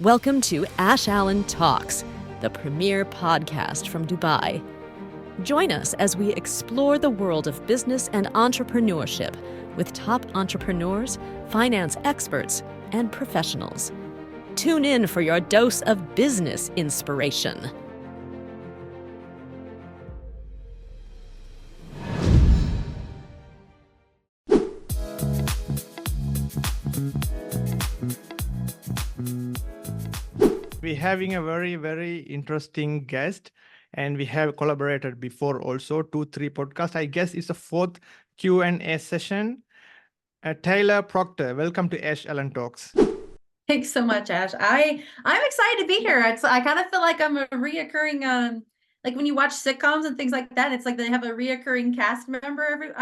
Welcome to Ash Allen Talks, the premier podcast from Dubai. Join us as we explore the world of business and entrepreneurship with top entrepreneurs, finance experts, and professionals. Tune in for your dose of business inspiration. We're having a very interesting guest, and we have collaborated before also 2-3 podcasts. I guess it's a fourth Q&A session. Taylor Proctor, welcome to Ash Allen Talks. Thanks so much, Ash. I'm excited to be here. I kind of feel like I'm a reoccurring, like when you watch sitcoms and things like that, it's like they have a reoccurring cast member.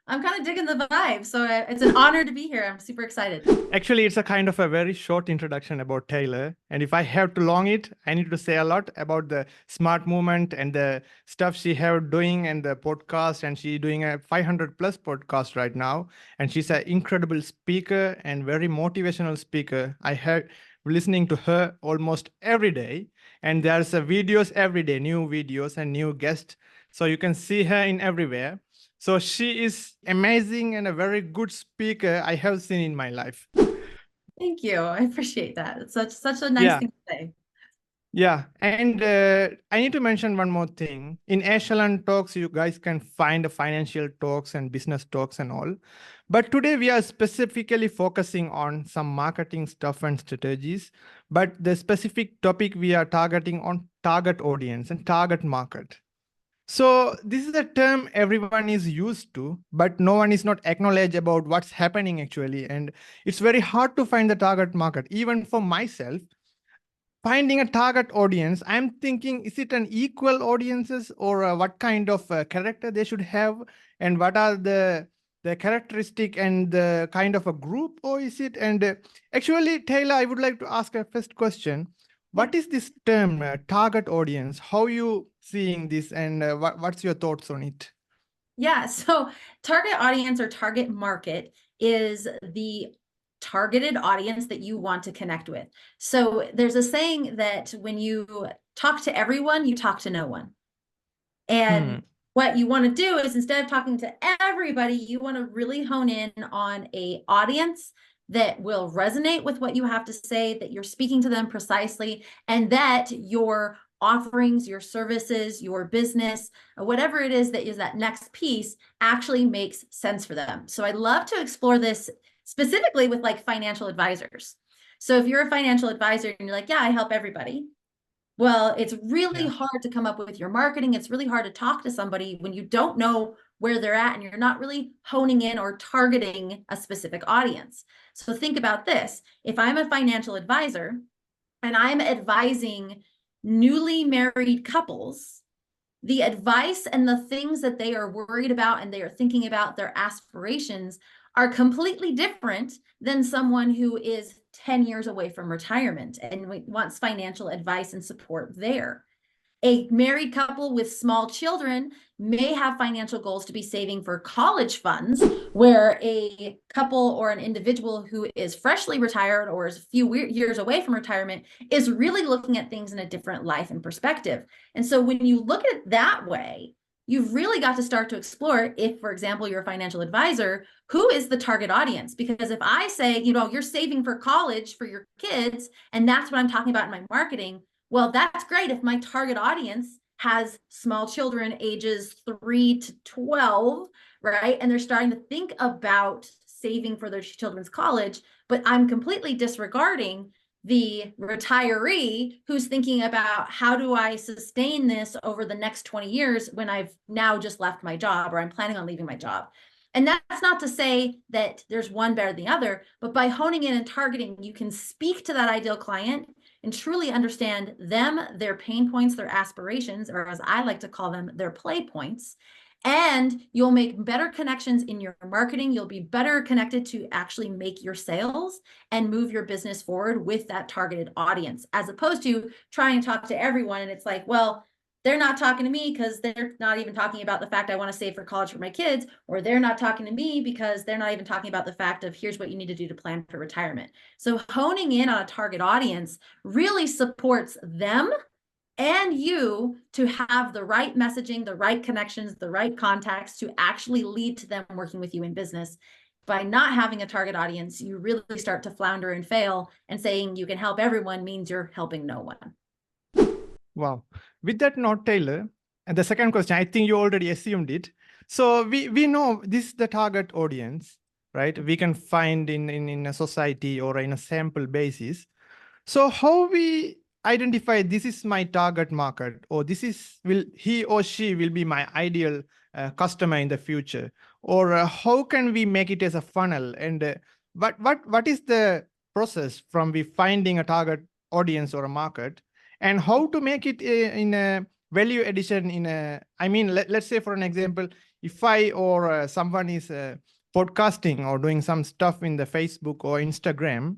I'm kind of digging the vibe. So it's an honor to be here. I'm super excited. Actually, it's a kind of a very short introduction about Taylor. And if I have to long it, I need to say a lot about the smart movement and the stuff she have doing and the podcast. And she's doing a 500 plus podcast right now. And she's an incredible speaker and very motivational speaker. I have listening to her almost every day. And there's videos every day, new videos and new guests. So you can see her in everywhere. So she is amazing and a very good speaker I have seen in my life. Thank you. I appreciate that. It's such a nice thing to say. Yeah. And I need to mention one more thing. In Ash Allen Talks, you guys can find financial talks and business talks and all. But today we are specifically focusing on some marketing stuff and strategies. But the specific topic we are targeting on target audience and target market. So this is a term everyone is used to, but no one is not acknowledged about what's happening actually. And it's very hard to find the target market. Even for myself, finding a target audience, I'm thinking, is it an equal audiences or what kind of character they should have? And what are the characteristic and the kind of a group, or is it? And actually, Taylor, I would like to ask a first question. What is this term, target audience? How are you seeing this, and what's your thoughts on it? Yeah, so target audience or target market is the targeted audience that you want to connect with. So there's a saying that when you talk to everyone, you talk to no one. And what you want to do is, instead of talking to everybody, you want to really hone in on an audience that will resonate with what you have to say, that you're speaking to them precisely, and that your offerings, your services, your business, whatever it is that is that next piece actually makes sense for them. So I love to explore this specifically with like financial advisors. So if you're a financial advisor and you're like, yeah, I help everybody. Well, it's really hard to come up with your marketing. It's really hard to talk to somebody when you don't know where they're at and you're not really honing in or targeting a specific audience. So think about this. If I'm a financial advisor and I'm advising newly married couples, the advice and the things that they are worried about and they are thinking about, their aspirations, are completely different than someone who is 10 years away from retirement and wants financial advice and support there. A married couple with small children may have financial goals to be saving for college funds, where a couple or an individual who is freshly retired or is a few years away from retirement is really looking at things in a different life and perspective. And so when you look at it that way, you've really got to start to explore, if, for example, you're a financial advisor, who is the target audience? Because if I say, you're saving for college for your kids, and that's what I'm talking about in my marketing, well, that's great if my target audience has small children ages 3 to 12, right? And they're starting to think about saving for their children's college, but I'm completely disregarding the retiree who's thinking about, how do I sustain this over the next 20 years when I've now just left my job, or I'm planning on leaving my job. And that's not to say that there's one better than the other, but by honing in and targeting, you can speak to that ideal client and truly understand them, their pain points, their aspirations, or as I like to call them, their play points. And you'll make better connections in your marketing. You'll be better connected to actually make your sales and move your business forward with that targeted audience, as opposed to trying to talk to everyone. And it's like, well, they're not talking to me because they're not even talking about the fact I want to save for college for my kids, or they're not talking to me because they're not even talking about the fact of here's what you need to do to plan for retirement. So honing in on a target audience really supports them and you to have the right messaging, the right connections, the right contacts to actually lead to them working with you in business. By not having a target audience, you really start to flounder and fail, and saying you can help everyone means you're helping no one. Wow. With that note, Taylor, and the second question, I think you already assumed it. So we know this is the target audience, right? We can find in a society or in a sample basis. So how we identify this is my target market, or he or she will be my ideal customer in the future, or how can we make it as a funnel? And what is the process from we finding a target audience or a market, and how to make it in a value addition in a, I mean, let's say for an example, if I or someone is podcasting or doing some stuff in the Facebook or Instagram,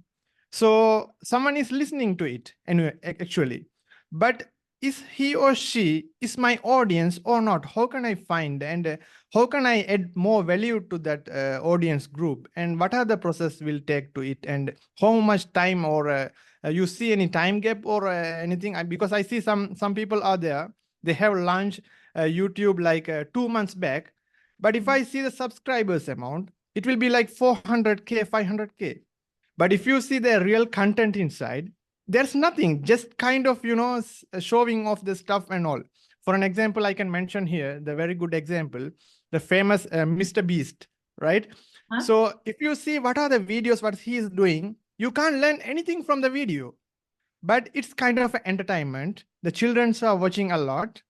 so someone is listening to it anyway, actually, but is he or she is my audience or not? How can I find, and how can I add more value to that audience group? And what are the process will take to it? And how much time, or you see any time gap or anything? Because I see some people are there, they have launched YouTube like 2 months back. But if I see the subscribers amount, it will be like 400K, 500K. But if you see the real content inside, there's nothing, just kind of, showing off the stuff and all. For an example, I can mention here, the very good example, the famous Mr. Beast, right? Huh? So if you see what are the videos, what he is doing, you can't learn anything from the video, but it's kind of entertainment. The children are watching a lot,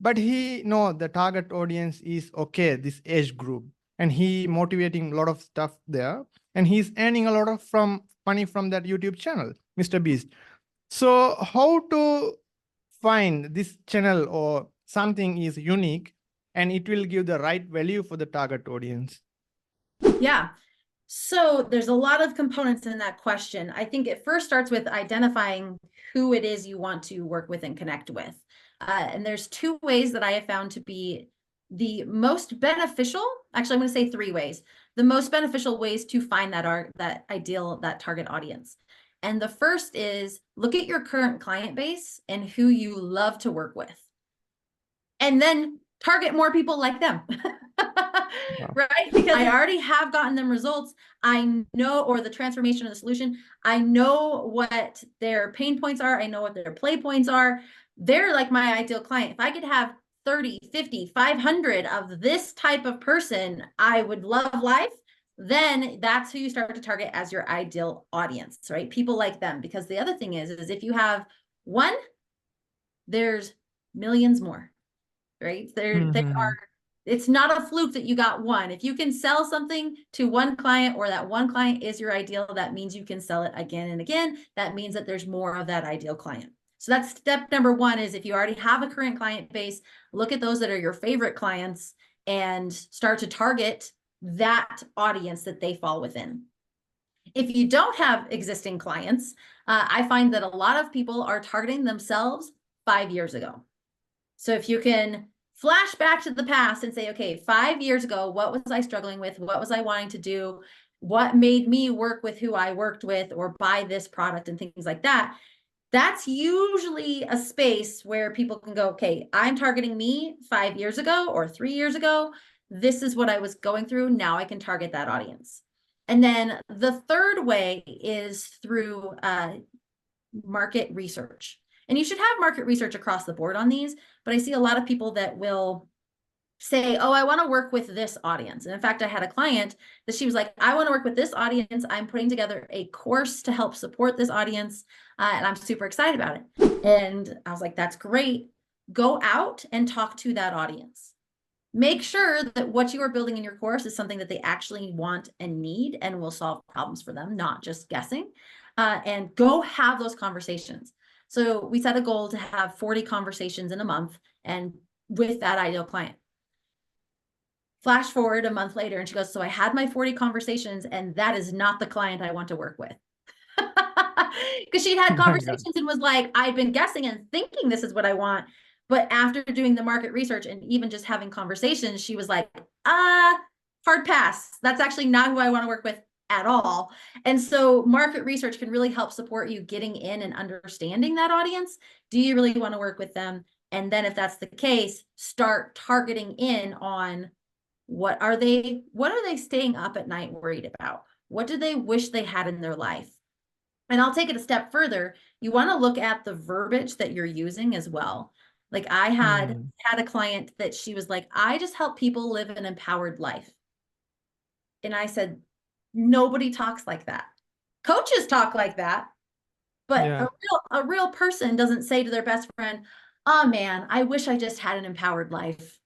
but the target audience is okay, this age group, and he motivating a lot of stuff there, and he's earning a lot of money from that YouTube channel, Mr. Beast. So how to find this channel or something is unique and it will give the right value for the target audience? Yeah. So there's a lot of components in that question. I think it first starts with identifying who it is you want to work with and connect with. And there's 2 ways that I have found to be the most beneficial. Actually, I'm going to say 3 ways. The most beneficial ways to find that ideal, that target audience. And the first is look at your current client base and who you love to work with, and then target more people like them. Wow. Right? Because I already have gotten them results. I know, or the transformation of the solution. I know what their pain points are. I know what their play points are. They're like my ideal client. If I could have 30, 50, 500 of this type of person, I would love life. Then that's who you start to target as your ideal audience, right? People like them. Because the other thing is if you have one, there's millions more, right? They are. It's not a fluke that you got one. If you can sell something to one client, or that one client is your ideal, that means you can sell it again and again. That means that there's more of that ideal client. So that's step number 1, is if you already have a current client base, look at those that are your favorite clients and start to target that audience that they fall within. If you don't have existing clients, I find that a lot of people are targeting themselves 5 years ago. So if you can flash back to the past and say, okay, 5 years ago, what was I struggling with? What was I wanting to do? What made me work with who I worked with or buy this product and things like that? That's usually a space where people can go, okay, I'm targeting me 5 years ago or 3 years ago. This is what I was going through. Now I can target that audience. And then the third way is through market research. And you should have market research across the board on these, but I see a lot of people that will say, oh, I want to work with this audience. And in fact, I had a client that she was like, I want to work with this audience. I'm putting together a course to help support this audience. And I'm super excited about it. And I was like, that's great. Go out and talk to that audience. Make sure that what you are building in your course is something that they actually want and need and will solve problems for them, not just guessing. And go have those conversations. So we set a goal to have 40 conversations in a month, and with that ideal client. Flash forward a month later, and she goes, so I had my 40 conversations, and that is not the client I want to work with. Because she'd had conversations and was like, I've been guessing and thinking this is what I want, But after doing the market research and even just having conversations, she was like, hard pass. That's actually not who I want to work with at all. And so market research can really help support you getting in and understanding that audience. Do you really want to work with them? And then if that's the case, start targeting in on what are they staying up at night worried about? What do they wish they had in their life? And I'll take it a step further. You want to look at the verbiage that you're using as well. Like I had a client that she was like, I just help people live an empowered life. And I said, nobody talks like that. Coaches talk like that, but a real person doesn't say to their best friend, oh man, I wish I just had an empowered life.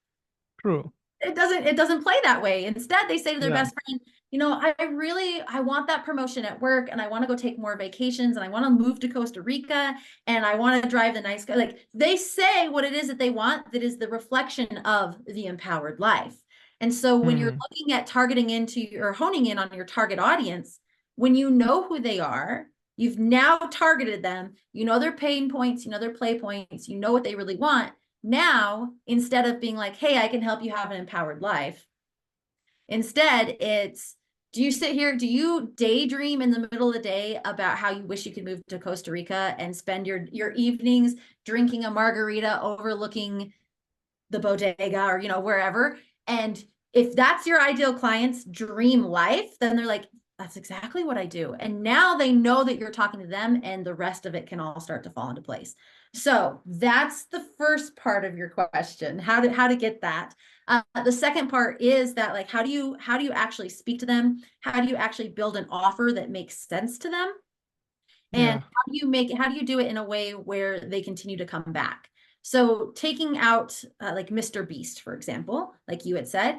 True. It doesn't play that way. Instead, they say to their best friend, you know, I want that promotion at work, and I want to go take more vacations, and I want to move to Costa Rica, and I want to drive the nice car. Like they say what it is that they want, that is the reflection of the empowered life. And so when you're looking at targeting into or honing in on your target audience, when you know who they are, you've now targeted them, you know their pain points, you know their play points, you know what they really want. Now, instead of being like, hey, I can help you have an empowered life, instead it's, do you daydream in the middle of the day about how you wish you could move to Costa Rica and spend your evenings drinking a margarita overlooking the bodega or, you know, wherever? And if that's your ideal client's dream life, then they're like, that's exactly what I do. And now they know that you're talking to them, and the rest of it can all start to fall into place. So that's the first part of your question, how to get that. The second part is that, like, how do you actually speak to them? How do you actually build an offer that makes sense to them? And how do you do it in a way where they continue to come back? So taking out like Mr. Beast, for example, like you had said,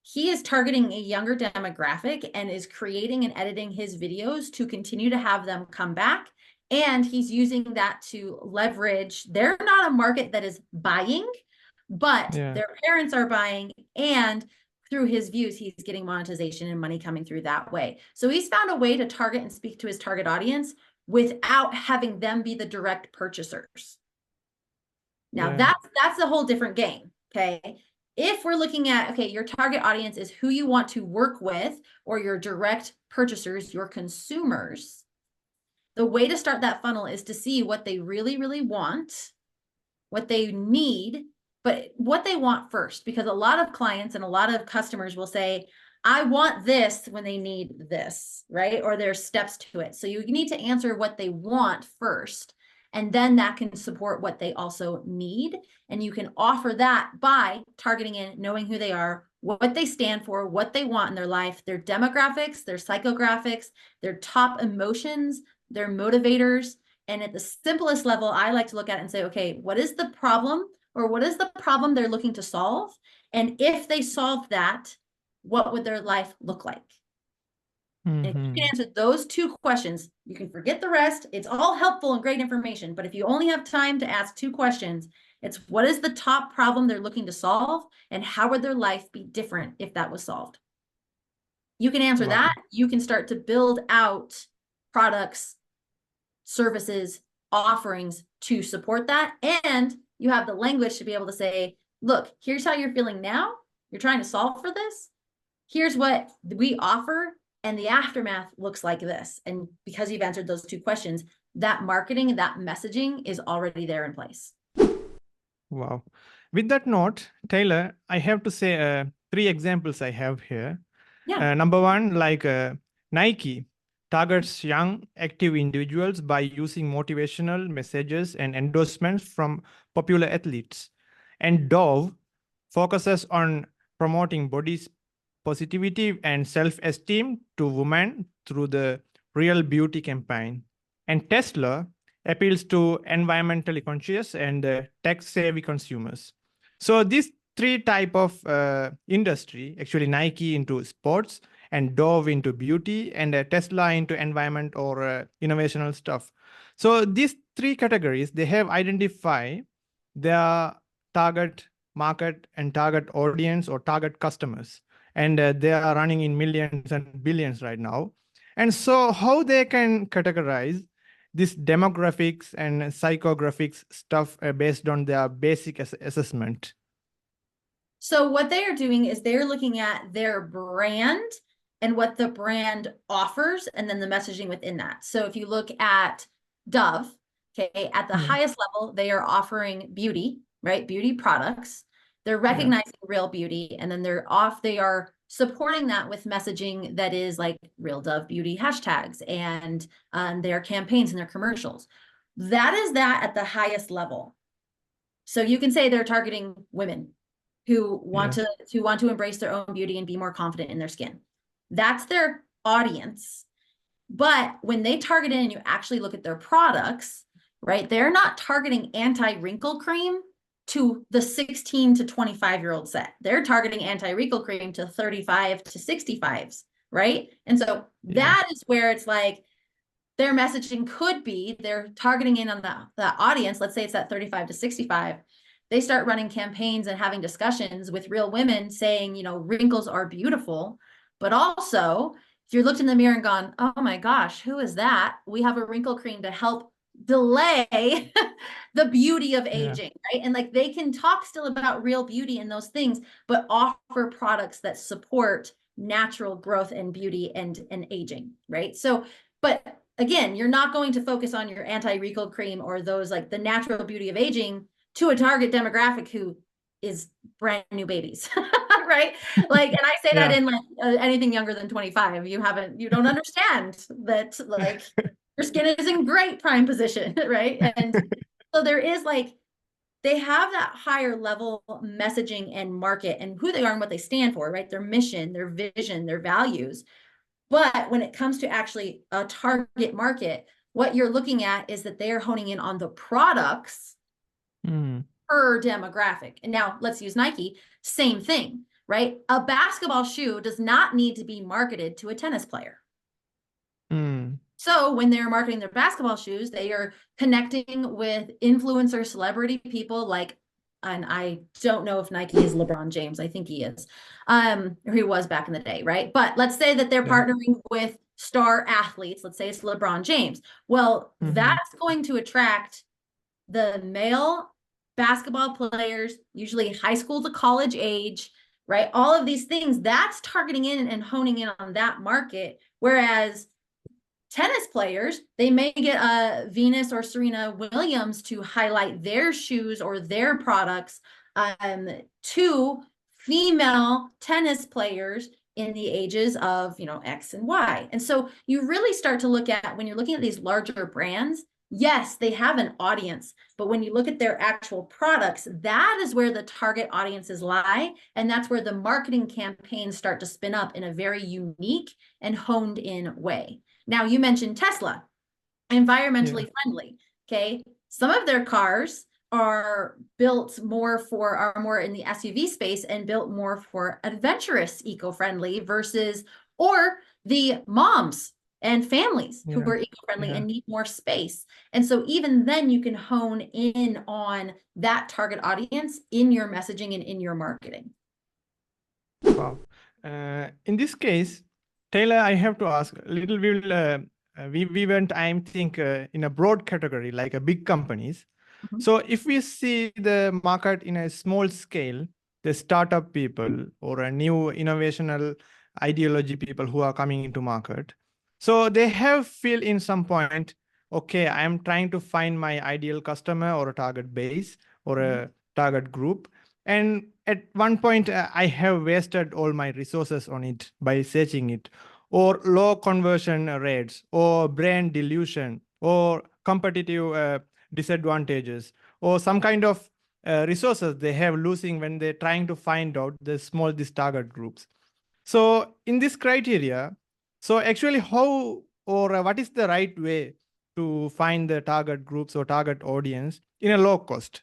he is targeting a younger demographic and is creating and editing his videos to continue to have them come back. And he's using that to leverage. They're not a market that is buying, but their parents are buying. And through his views, he's getting monetization and money coming through that way. So he's found a way to target and speak to his target audience without having them be the direct purchasers. Now that's a whole different game. Okay. If we're looking at, okay, your target audience is who you want to work with, or your direct purchasers, your consumers, the way to start that funnel is to see what they really, really want, what they need, but what they want first, because a lot of clients and a lot of customers will say, I want this when they need this, right? Or there's steps to it. So you need to answer what they want first. And then that can support what they also need. And you can offer that by targeting in, knowing who they are, what they stand for, what they want in their life, their demographics, their psychographics, their top emotions, their motivators. And at the simplest level, I like to look at it and say, okay, what is the problem, or what is the problem they're looking to solve? And if they solve that, what would their life look like? And if you can answer those two questions, you can forget the rest. It's all helpful and great information. But if you only have time to ask two questions, it's what is the top problem they're looking to solve, and how would their life be different if that was solved? You can answer that. You can start to build out products, services, offerings to support that. And you have the language to be able to say, look, here's how you're feeling now. You're trying to solve for this. Here's what we offer, and the aftermath looks like this. And because you've answered those two questions, that marketing, that messaging is already there in place. Wow. With that note, Taylor, I have to say 3 examples I have here. Number one, like Nike targets young, active individuals by using motivational messages and endorsements from popular athletes. And Dove focuses on promoting body positivity and self-esteem to women through the Real Beauty campaign. And Tesla appeals to environmentally conscious and tech-savvy consumers. So these 3 type of industry, actually Nike into sports, and Dove into beauty, and Tesla into environment or innovational stuff. So these 3 categories, they have identified their target market and target audience or target customers. And they are running in millions and billions right now. And so how they can categorize this demographics and psychographics stuff based on their basic assessment? So what they are doing is they're looking at their brand and what the brand offers, and then the messaging within that. So if you look at Dove, okay, at the highest level, they are offering beauty, right? Beauty products. They're recognizing real beauty, and then they are supporting that with messaging that is like real Dove beauty hashtags and their campaigns and their commercials. That is that at the highest level. So you can say they're targeting women who want to embrace their own beauty and be more confident in their skin. That's their audience. But when they target it and you actually look at their products, right, they're not targeting anti-wrinkle cream to the 16 to 25-year-old set. They're targeting anti-wrinkle cream to 35 to 65s, right? And so that is where it's like their messaging could be, they're targeting in on the audience. Let's say it's that 35 to 65. They start running campaigns and having discussions with real women saying, you know, wrinkles are beautiful, but also if you're looked in the mirror and gone, oh my gosh, who is that? We have a wrinkle cream to help delay the beauty of aging, right? And like they can talk still about real beauty and those things, but offer products that support natural growth and beauty and aging, right? So, but again, you're not going to focus on your anti-wrinkle cream or those like the natural beauty of aging to a target demographic who is brand new babies, right? Like, and I say that in like anything younger than 25, you don't understand that like your skin is in great prime position, right? And so there is like, they have that higher level messaging and market and who they are and what they stand for, right? Their mission, their vision, their values. But when it comes to actually a target market, what you're looking at is that they are honing in on the products per demographic. And now let's use Nike, same thing, right? A basketball shoe does not need to be marketed to a tennis player. So when they're marketing their basketball shoes, they are connecting with influencer celebrity people like, and I don't know if Nike is LeBron James. I think he is, or he was back in the day, right? But let's say that they're partnering with star athletes. Let's say it's LeBron James. Well, that's going to attract the male basketball players, usually high school to college age, right? All of these things, that's targeting in and honing in on that market. Whereas tennis players, they may get Venus or Serena Williams to highlight their shoes or their products to female tennis players in the ages of, you know, X and Y. And so you really start to look at, when you're looking at these larger brands, yes, they have an audience, but when you look at their actual products, that is where the target audiences lie. And that's where the marketing campaigns start to spin up in a very unique and honed in way. Now, you mentioned Tesla, environmentally friendly. Okay. Some of their cars are more in the SUV space and built more for adventurous, eco-friendly versus, or the moms and families who are eco-friendly and need more space. And so even then you can hone in on that target audience in your messaging and in your marketing. Wow. In this case, Taylor, I have to ask a little bit. We went, I think, in a broad category, like a big companies. So if we see the market in a small scale, the startup people or a new innovational ideology people who are coming into market, so they have feel in some point, okay, I am trying to find my ideal customer or a target base or a target group. And at one point, I have wasted all my resources on it by searching it, or low conversion rates, or brand dilution, or competitive disadvantages, or some kind of resources they have losing when they're trying to find out these target groups. So in this criteria, so actually how or what is the right way to find the target groups or target audience in a low cost?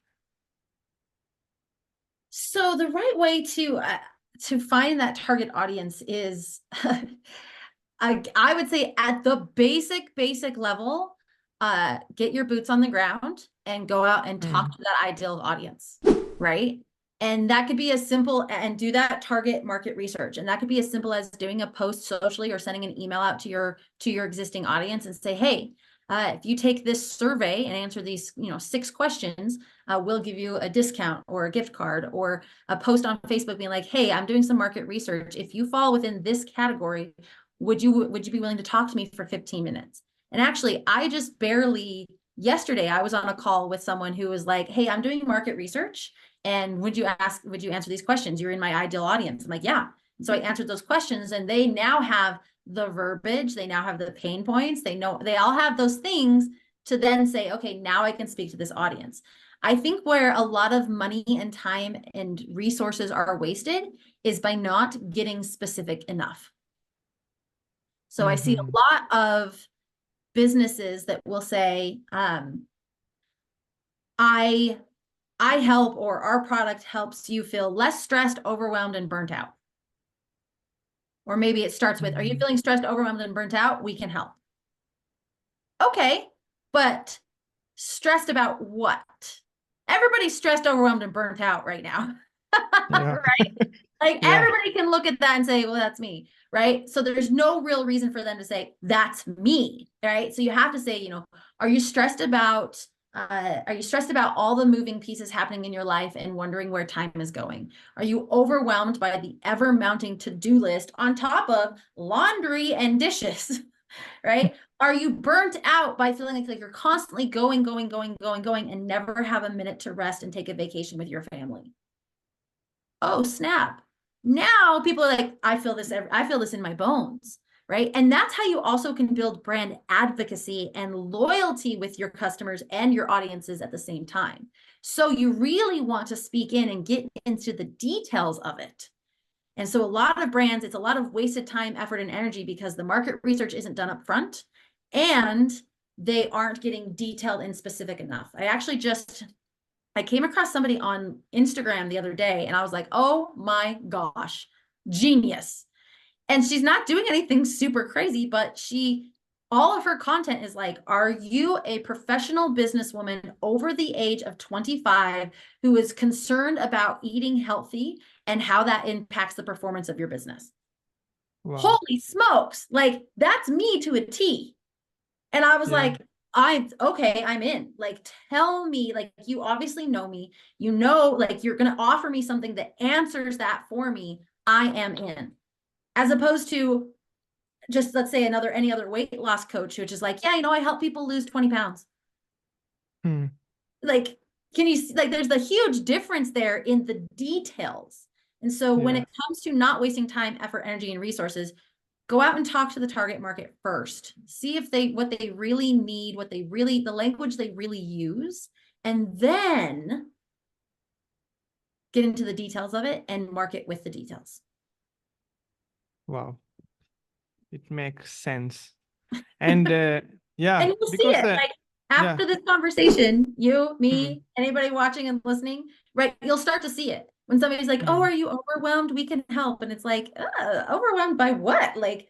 So the right way to find that target audience is, I would say at the basic level, get your boots on the ground and go out and talk to that ideal audience, right? And that could be as simple, and do that target market research. And that could be as simple as doing a post socially or sending an email out to your existing audience and say, hey, if you take this survey and answer these, 6 questions, we'll give you a discount or a gift card, or a post on Facebook being like, hey, I'm doing some market research. If you fall within this category, would you be willing to talk to me for 15 minutes? And actually, yesterday, I was on a call with someone who was like, hey, I'm doing market research. And would you answer these questions? You're in my ideal audience. I'm like, yeah. And so I answered those questions, and they now have the verbiage. They now have the pain points. They all have those things to then say, okay, now I can speak to this audience. I think where a lot of money and time and resources are wasted is by not getting specific enough. So I see a lot of businesses that will say, I help, or our product helps you feel less stressed, overwhelmed, and burnt out. Or maybe it starts with, are you feeling stressed, overwhelmed, and burnt out? We can help. Okay, but stressed about what? Everybody's stressed, overwhelmed, and burnt out right now. Right? Like everybody can look at that and say, well, that's me, right? So there's no real reason for them to say, that's me, right? So you have to say, are you stressed about all the moving pieces happening in your life and wondering where time is going? Are you overwhelmed by the ever mounting to-do list on top of laundry and dishes, right? Are you burnt out by feeling like you're constantly going, and never have a minute to rest and take a vacation with your family? Oh, snap. Now people are like, I feel this in my bones, right? And that's how you also can build brand advocacy and loyalty with your customers and your audiences at the same time. So you really want to speak in and get into the details of it. And so a lot of brands, it's a lot of wasted time, effort, and energy because the market research isn't done up front and they aren't getting detailed and specific enough. I came across somebody on Instagram the other day, and I was like, oh my gosh, genius. And she's not doing anything super crazy, but all of her content is like, are you a professional businesswoman over the age of 25 who is concerned about eating healthy and how that impacts the performance of your business? Wow. Holy smokes. Like, that's me to a T. And I was like, I'm in. Like, tell me, like, you obviously know me, like, you're going to offer me something that answers that for me. I am in. As opposed to just, let's say, any other weight loss coach, which is like, yeah, I help people lose 20 pounds. Like, can you see, like, there's the huge difference there in the details. And so when it comes to not wasting time, effort, energy, and resources, go out and talk to the target market first. See if what they really need, the language they really use, and then get into the details of it and market with the details. Wow. It makes sense. And and you'll see it. Like, after this conversation, you, me, anybody watching and listening, right? You'll start to see it. When somebody's like, oh, are you overwhelmed? We can help. And it's like, overwhelmed by what? Like,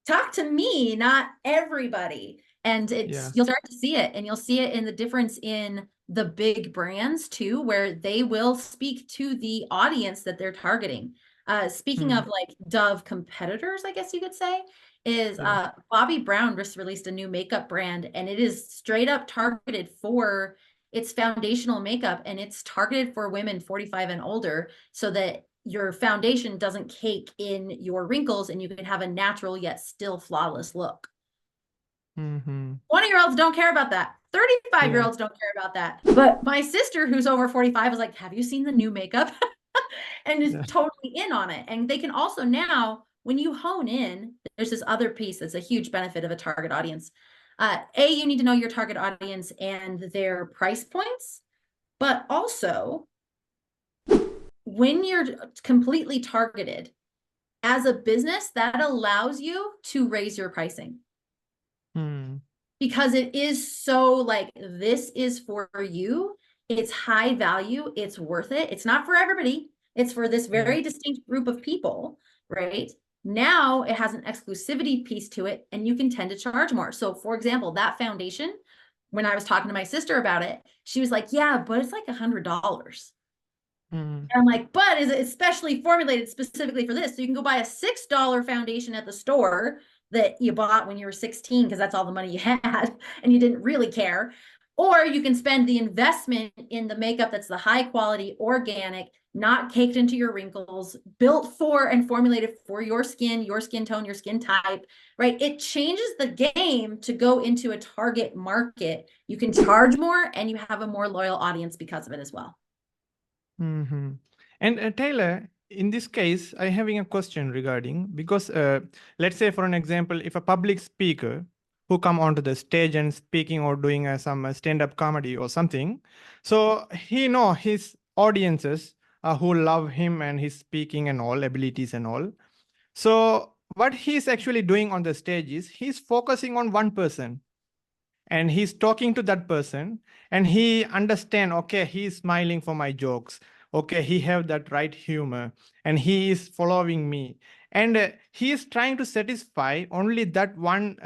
talk to me, not everybody. And you'll start to see it. And you'll see it in the difference in the big brands too, where they will speak to the audience that they're targeting. Speaking of like Dove competitors, I guess you could say, is Bobbi Brown just released a new makeup brand, and it is straight up targeted for its foundational makeup, and it's targeted for women 45 and older, so that your foundation doesn't cake in your wrinkles and you can have a natural yet still flawless look. 20-year-olds don't care about that. 35-year-olds don't care about that. But my sister, who's over 45, was like, have you seen the new makeup? And is totally in on it. And they can also now, when you hone in, there's this other piece that's a huge benefit of a target audience. You need to know your target audience and their price points, but also when you're completely targeted as a business, that allows you to raise your pricing. Because it is so like, this is for you. It's high value. It's worth it. It's not for everybody. It's for this very distinct group of people, right? Now it has an exclusivity piece to it, and you can tend to charge more. So for example, that foundation, when I was talking to my sister about it, she was like, yeah, but it's like $100. And I'm like, but is it especially formulated specifically for this? So you can go buy a $6 foundation at the store, that you bought when you were 16 because that's all the money you had and you didn't really care. Or you can spend the investment in the makeup that's the high quality, organic, not caked into your wrinkles, built for and formulated for your skin tone, your skin type, right? It changes the game to go into a target market. You can charge more and you have a more loyal audience because of it as well. Mm-hmm. And Taylor, in this case, I having a question regarding, because let's say for an example, if a public speaker who come onto the stage and speaking or doing some stand-up comedy or something, so he know his audiences who love him and his speaking and all abilities and all. So what he's actually doing on the stage is he's focusing on one person and he's talking to that person and he understand, okay, he's smiling for my jokes, okay, he have that right humor and he is following me, and he is trying to satisfy only that one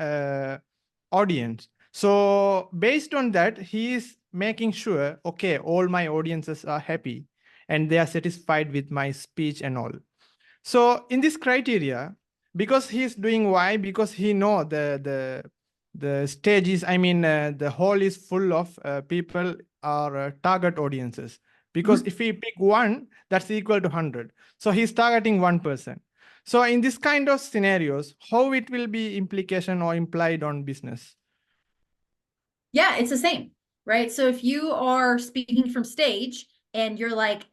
audience. So based on that, he is making sure, okay, all my audiences are happy and they are satisfied with my speech and all. So in this criteria, because he's doing why, because he know the stage is, I mean, the hall is full of people are target audiences. Because if we pick one, that's equal to 100. So he's targeting one person. So in this kind of scenarios, how it will be implication or implied on business? Yeah, it's the same, right? So if you are speaking from stage and you're like,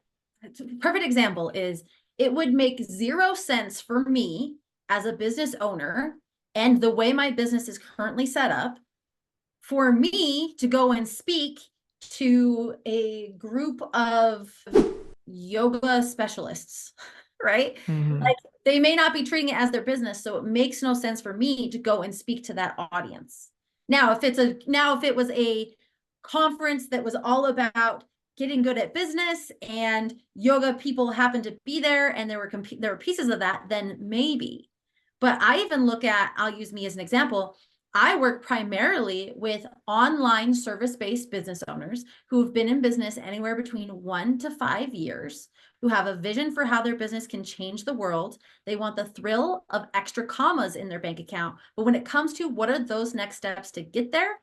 perfect example is it would make 0 sense for me as a business owner and the way my business is currently set up for me to go and speak to a group of yoga specialists, right? Mm-hmm. Like they may not be treating it as their business, so it makes no sense for me to go and speak to that audience. Now, if it was a conference that was all about getting good at business and yoga people happened to be there and there were pieces of that, then maybe. But I even look at, I'll use me as an example. I work primarily with online service-based business owners who have been in business anywhere between 1 to 5 years, who have a vision for how their business can change the world. They want the thrill of extra commas in their bank account. But when it comes to what are those next steps to get there,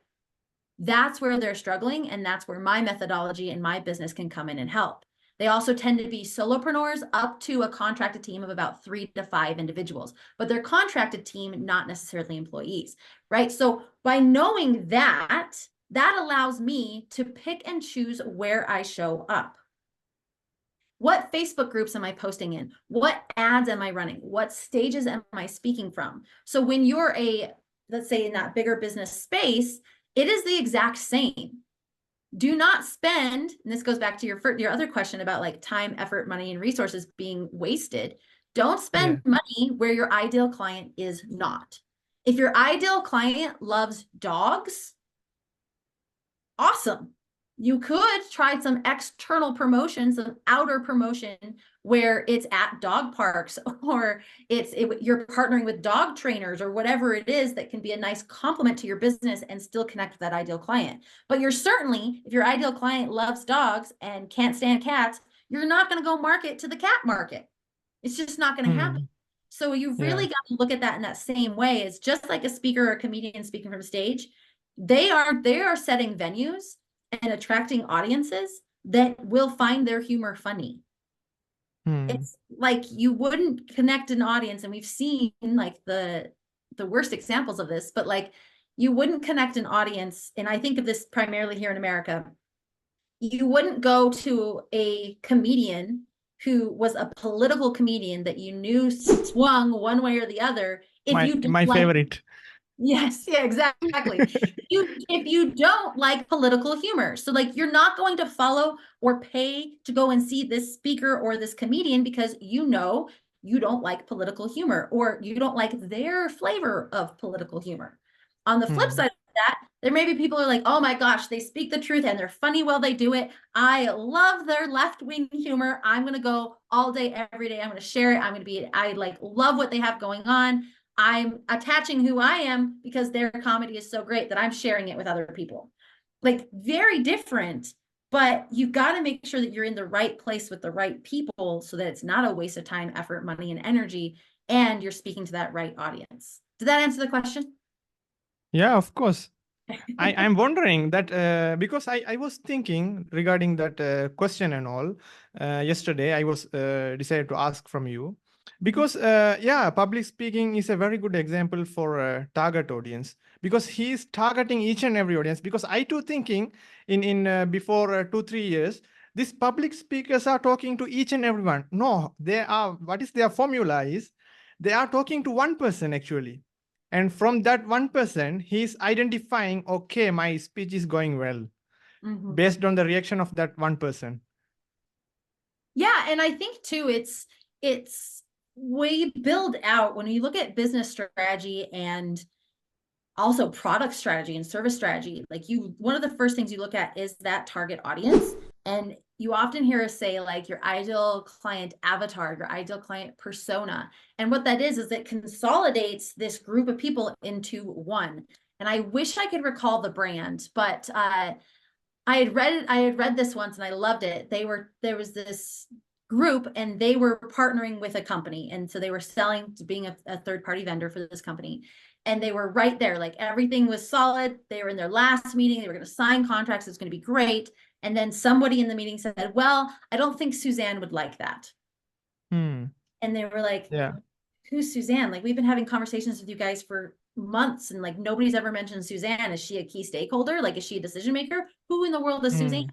that's where they're struggling. And that's where my methodology and my business can come in and help. They also tend to be solopreneurs up to a contracted team of about 3 to 5 individuals, but they're contracted team, not necessarily employees, right? So by knowing that, that allows me to pick and choose where I show up. What Facebook groups am I posting in? What ads am I running? What stages am I speaking from? So when you're let's say in that bigger business space, it is the exact same. Do not spend, and this goes back to your other question about like time, effort, money, and resources being wasted. Don't spend money where your ideal client is not. If your ideal client loves dogs, awesome. You could try some external promotion, some outer promotion where it's at dog parks or you're partnering with dog trainers or whatever it is that can be a nice complement to your business and still connect with that ideal client. But you're certainly, if your ideal client loves dogs and can't stand cats, you're not going to go market to the cat market. It's just not going to happen. So you've really got to look at that in that same way. It's just like a speaker or a comedian speaking from stage. They are setting venues and attracting audiences that will find their humor funny. It's like you wouldn't connect an audience, and we've seen like the worst examples of this, but like you wouldn't connect an audience, and I think of this primarily here in America. You wouldn't go to a comedian who was a political comedian that you knew swung one way or the other if you didn't my favorite. Yes, yeah, exactly. If you don't like political humor, so like you're not going to follow or pay to go and see this speaker or this comedian because you know you don't like political humor or you don't like their flavor of political humor. On the flip side of that, there may be people who are like, oh my gosh, they speak the truth and they're funny while they do it. I love their left-wing humor. I'm going to go all day, every day. I'm going to share it. I like love what they have going on. I'm attaching who I am because their comedy is so great that I'm sharing it with other people. Like very different, but you've got to make sure that you're in the right place with the right people so that it's not a waste of time, effort, money, and energy, and you're speaking to that right audience. Did that answer the question? Yeah, of course. I'm wondering that because I was thinking regarding that question and all yesterday, I was decided to ask from you because yeah, public speaking is a very good example for a target audience because he's targeting each and every audience. Because I too thinking in before 2-3 years, these public speakers are talking to each and everyone. No, they are. What is their formula is they are talking to one person actually. And from that one person, he's identifying, okay, my speech is going well Mhm. based on the reaction of that one person. Yeah, and I think too, it's we build out when you look at business strategy and also product strategy and service strategy, like one of the first things you look at is that target audience. And you often hear us say like your ideal client avatar, your ideal client persona. And what that is it consolidates this group of people into one. And I wish I could recall the brand, but I had read this once and I loved it. There was this group and they were partnering with a company. And so they were selling to being a third-party vendor for this company. And they were right there, like everything was solid. They were in their last meeting. They were going to sign contracts. It's going to be great. And then somebody in the meeting said, well, I don't think Suzanne would like that. And they were like, Yeah. who's Suzanne? Like, we've been having conversations with you guys for months and like nobody's ever mentioned Suzanne. Is she a key stakeholder? Like, is she a decision maker? Who in the world is Suzanne?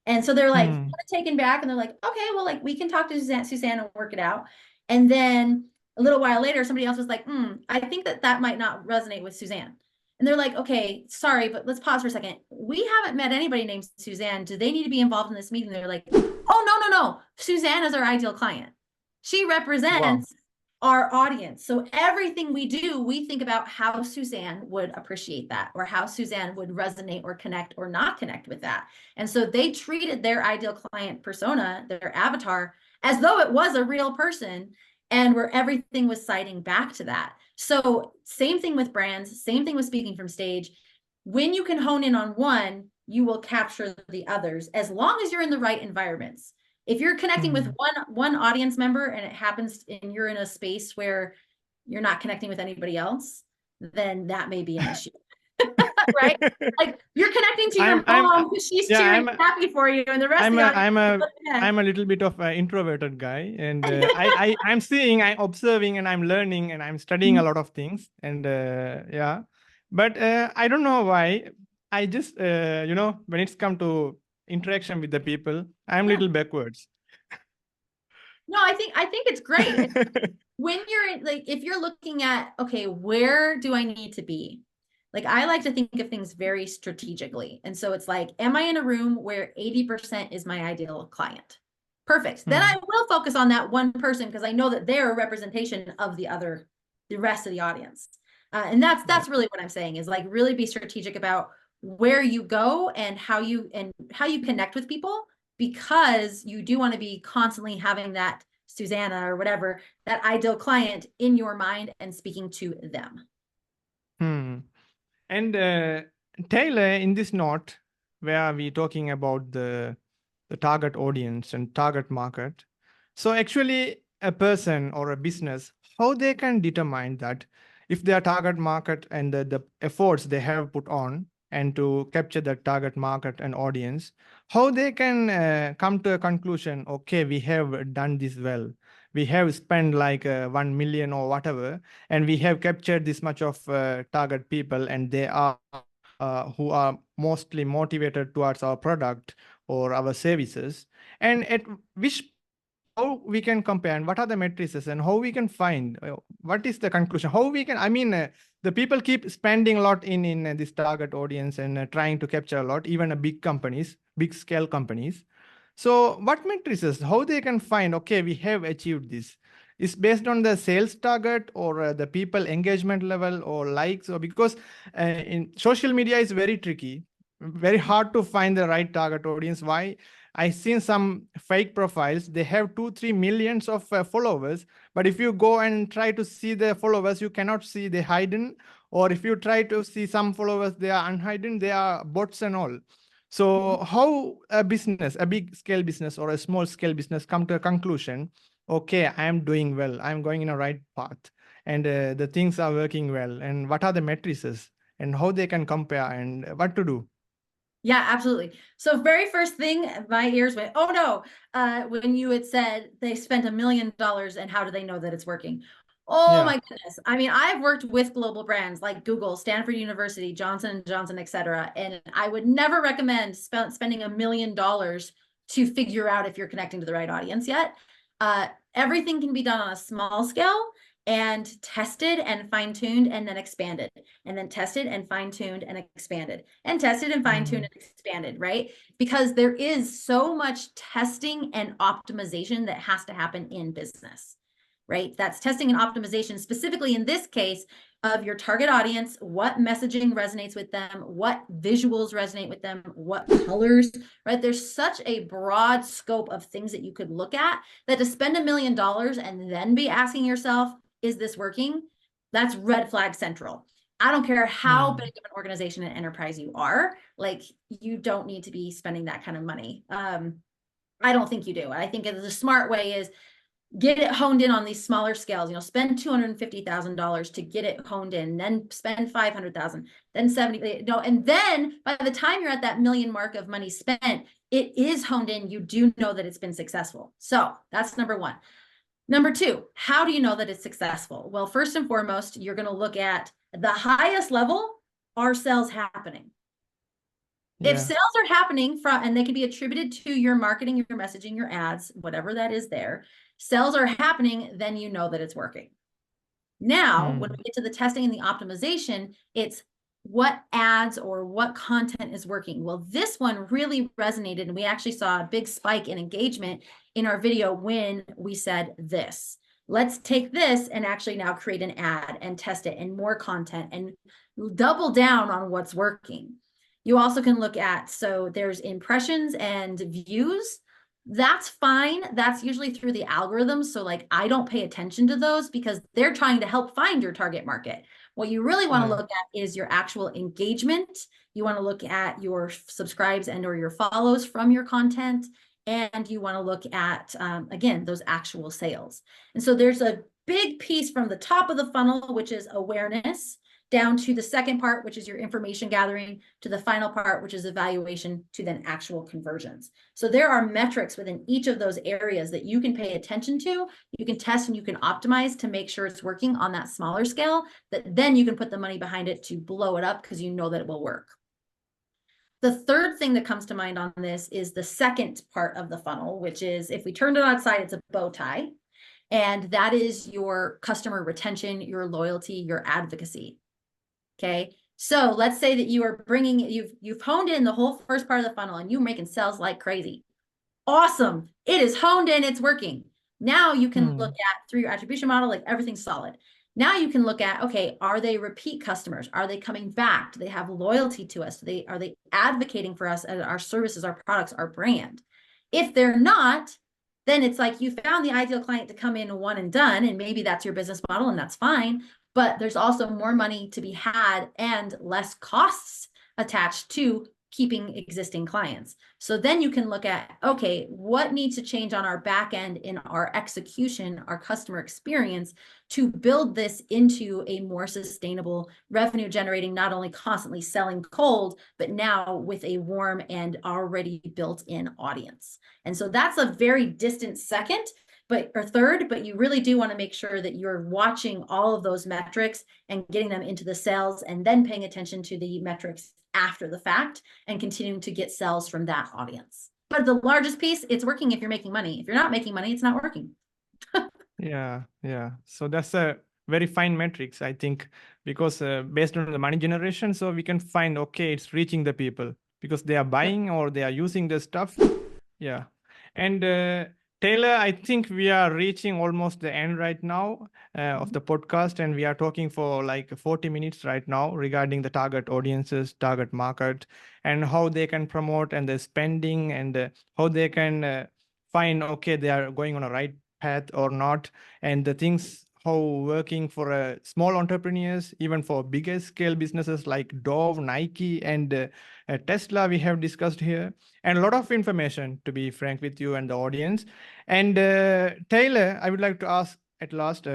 And so they're like kind of taken back and they're like, okay, well, like we can talk to Suzanne and work it out. And then a little while later, somebody else was like, I think that might not resonate with Suzanne. And they're like, okay, sorry, but let's pause for a second. We haven't met anybody named Suzanne. Do they need to be involved in this meeting? They're like, oh, no. Suzanne is our ideal client. She represents our audience. So everything we do, we think about how Suzanne would appreciate that or how Suzanne would resonate or connect or not connect with that. And so they treated their ideal client persona, their avatar, as though it was a real person and where everything was citing back to that. So same thing with brands, same thing with speaking from stage. When you can hone in on one, you will capture the others as long as you're in the right environments. If you're connecting with one audience member and it happens and you're in a space where you're not connecting with anybody else, then that may be an issue. Right? Like you're connecting to your mom because she's cheering happy for you, and the rest of the audience. I'm a little bit of an introverted guy, and I'm observing, and I'm learning, and I'm studying a lot of things, and yeah, but I don't know why. I just when it's come to interaction with the people, I'm a little backwards. No, I think it's great. When you're like, if you're looking at, okay, where do I need to be? Like, I like to think of things very strategically. And so it's like, am I in a room where 80% is my ideal client? Perfect. Then I will focus on that one person because I know that they're a representation of the rest of the audience. And that's really what I'm saying is like really be strategic about where you go and how you connect with people, because you do want to be constantly having that Susanna or whatever, that ideal client in your mind and speaking to them. And Taylor, in this note, where we're talking about the target audience and target market, so actually a person or a business, how they can determine that if their target market and the efforts they have put on and to capture the target market and audience, how they can come to a conclusion, okay, we have done this well. We have spent like 1 million or whatever, and we have captured this much of target people, and they are who are mostly motivated towards our product or our services. And at which how we can compare and what are the matrices and how we can find what is the conclusion, how we can, the people keep spending a lot in this target audience and trying to capture a lot, even big companies, big scale companies. So what matrices, how they can find, okay, we have achieved this? Is based on the sales target or the people engagement level or likes, or because in social media is very tricky, very hard to find the right target audience. Why? I've seen some fake profiles. They have 2-3 millions of followers, but if you go and try to see the followers, you cannot see the hidden. Or if you try to see some followers, they are unhidden. They are bots and all. So how a business, a big scale business or a small scale business come to a conclusion, okay, I am doing well, I'm going in a right path. and the things are working well, and what are the matrices and how they can compare and what to do? Yeah, absolutely. So very first thing, my ears went, oh no, when you had said they spent $1 million and how do they know that it's working? Oh my goodness. I mean, I've worked with global brands like Google, Stanford University, Johnson & Johnson, et cetera. And I would never recommend spending $1 million to figure out if you're connecting to the right audience yet. Everything can be done on a small scale and tested and fine-tuned and then expanded, and then tested and fine-tuned and expanded, and tested and fine-tuned and expanded, right? Because there is so much testing and optimization that has to happen in business, right? That's testing and optimization, specifically in this case of your target audience, what messaging resonates with them, what visuals resonate with them, what colors, right? There's such a broad scope of things that you could look at that to spend $1 million and then be asking yourself, is this working? That's red flag central. I don't care how big of an organization and enterprise you are, like you don't need to be spending that kind of money. I don't think you do. I think the smart way is get it honed in on these smaller scales, spend $250,000 to get it honed in, then spend 500,000, then 70, and then by the time you're at that million mark of money spent, it is honed in. You do know that it's been successful. So that's number one. Number two, how do you know that it's successful? Well, first and foremost, you're going to look at the highest level, are sales happening? If sales are happening and they can be attributed to your marketing, your messaging, your ads, whatever that is there, sales are happening, then you know that it's working. Now, when we get to the testing and the optimization, it's what ads or what content is working. Well, this one really resonated, and we actually saw a big spike in engagement in our video when we said this. Let's take this and actually now create an ad and test it and more content and double down on what's working. You also can look at, so there's impressions and views. That's fine. That's usually through the algorithms. So like, I don't pay attention to those because they're trying to help find your target market. What you really want to look at is your actual engagement. You want to look at your subscribes and or your follows from your content. And you want to look at, again, those actual sales. And so there's a big piece from the top of the funnel, which is awareness, down to the second part, which is your information gathering, to the final part, which is evaluation, to then actual conversions. So there are metrics within each of those areas that you can pay attention to, you can test and you can optimize to make sure it's working on that smaller scale, that then you can put the money behind it to blow it up because you know that it will work. The third thing that comes to mind on this is the second part of the funnel, which is, if we turned it outside, it's a bow tie. And that is your customer retention, your loyalty, your advocacy. Okay, so let's say that you are bringing, you've honed in the whole first part of the funnel and you're making sales like crazy. Awesome. It is honed in, it's working. Now you can look at, through your attribution model, like everything's solid. Now you can look at, okay, are they repeat customers? Are they coming back? Do they have loyalty to us? Are they advocating for us and our services, our products, our brand? If they're not, then it's like you found the ideal client to come in one and done, and maybe that's your business model and that's fine. But there's also more money to be had and less costs attached to keeping existing clients. So then you can look at, okay, what needs to change on our back end in our execution, our customer experience, to build this into a more sustainable revenue generating, not only constantly selling cold, but now with a warm and already built-in audience. And so that's a very distant second, or third, but you really do want to make sure that you're watching all of those metrics and getting them into the sales, and then paying attention to the metrics after the fact and continuing to get sales from that audience. But the largest piece, it's working if you're making money. If you're not making money, it's not working. Yeah. So that's a very fine metrics, I think, because based on the money generation, so we can find, okay, it's reaching the people because they are buying or they are using the stuff. Yeah. And Taylor, I think we are reaching almost the end right now of the podcast, and we are talking for like 40 minutes right now regarding the target audiences, target market, and how they can promote and the spending, and how they can find, okay, they are going on a right path or not, and the things how working for small entrepreneurs, even for bigger scale businesses like Dove, Nike, and Tesla, we have discussed here, and a lot of information, to be frank with you and the audience. And Taylor, I would like to ask at last,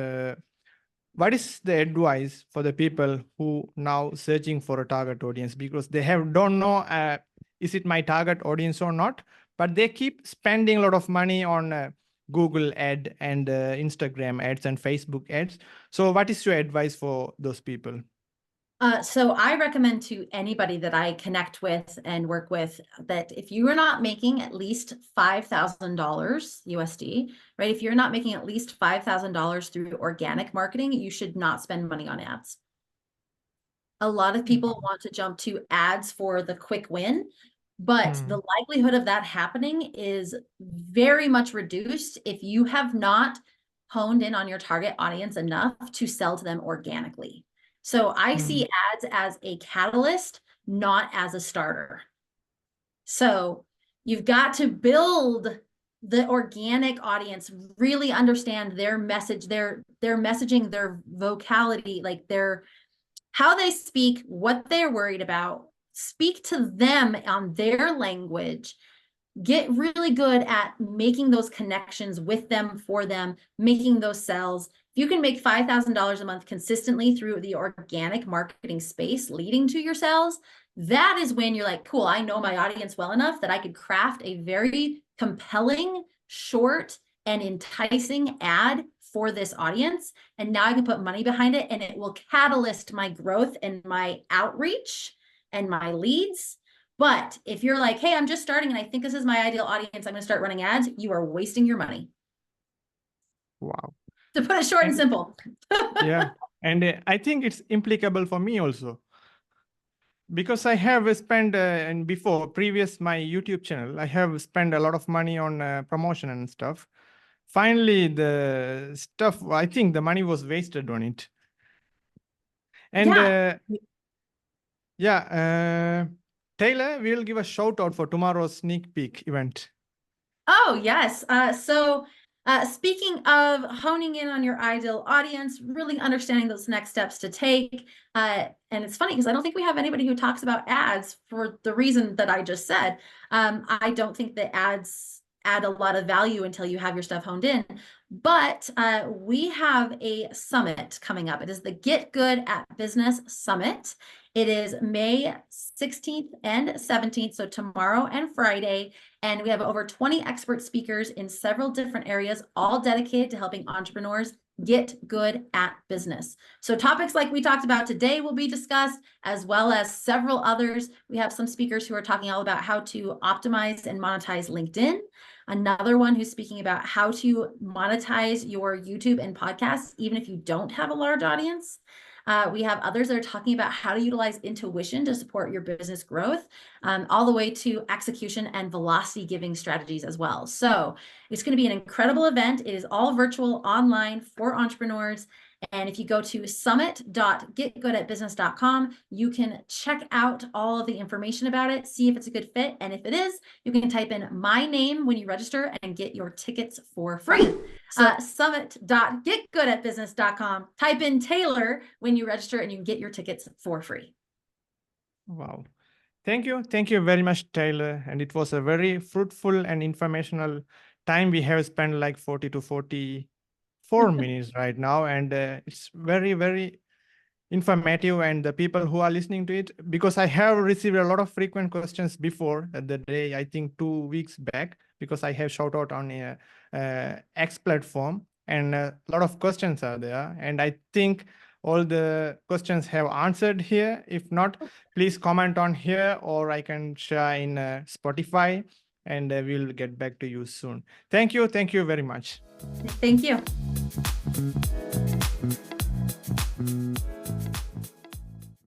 what is the advice for the people who now searching for a target audience, because they don't know is it my target audience or not, but they keep spending a lot of money on Google ad and Instagram ads and Facebook ads. So what is your advice for those people? So I recommend to anybody that I connect with and work with that if you are not making at least $5,000 USD, right? If you're not making at least $5,000 through organic marketing, you should not spend money on ads. A lot of people want to jump to ads for the quick win, but the likelihood of that happening is very much reduced if you have not honed in on your target audience enough to sell to them organically. So I see ads as a catalyst, not as a starter. So you've got to build the organic audience, really understand their message, their messaging, their vocality, like how they speak, what they're worried about, speak to them on their language, get really good at making those connections with them, for them, making those sales. If you can make $5,000 a month consistently through the organic marketing space leading to your sales, that is when you're like, cool, I know my audience well enough that I could craft a very compelling, short, and enticing ad for this audience. And now I can put money behind it and it will catalyst my growth and my outreach and my leads. But if you're like, hey, I'm just starting and I think this is my ideal audience, I'm going to start running ads, you are wasting your money. Wow. To put it short and simple. Yeah. And I think it's applicable for me also. Because I have spent, and before, previous my YouTube channel, I have spent a lot of money on promotion and stuff. Finally, the stuff, I think the money was wasted on it. And Taylor, we will give a shout out for tomorrow's sneak peek event. Oh, yes. So speaking of honing in on your ideal audience, really understanding those next steps to take. And it's funny because I don't think we have anybody who talks about ads for the reason that I just said. I don't think that ads add a lot of value until you have your stuff honed in. But we have a summit coming up. It is the Get Good at Business Summit. It is May 16th and 17th, so tomorrow and Friday. And we have over 20 expert speakers in several different areas, all dedicated to helping entrepreneurs get good at business. So topics like we talked about today will be discussed, as well as several others. We have some speakers who are talking all about how to optimize and monetize LinkedIn. Another one who's speaking about how to monetize your YouTube and podcasts, even if you don't have a large audience. We have others that are talking about how to utilize intuition to support your business growth, all the way to execution and velocity giving strategies as well. So it's going to be an incredible event. It is all virtual, online for entrepreneurs. And if you go to summit.getgoodatbusiness.com, you can check out all of the information about it, see if it's a good fit. And if it is, you can type in my name when you register and get your tickets for free. Summit.getgoodatbusiness.com. Type in Taylor when you register and you can get your tickets for free. Wow. Thank you. Thank you very much, Taylor. And it was a very fruitful and informational time. We have spent like 40 to 44 minutes right now. And it's very, very informative. And the people who are listening to it, because I have received a lot of frequent questions before the day, I think 2 weeks back, because I have shout out on a X platform and a lot of questions are there. And I think all the questions have answered here. If not, please comment on here, or I can share in Spotify, and we'll get back to you soon. Thank you. Thank you very much. Thank you.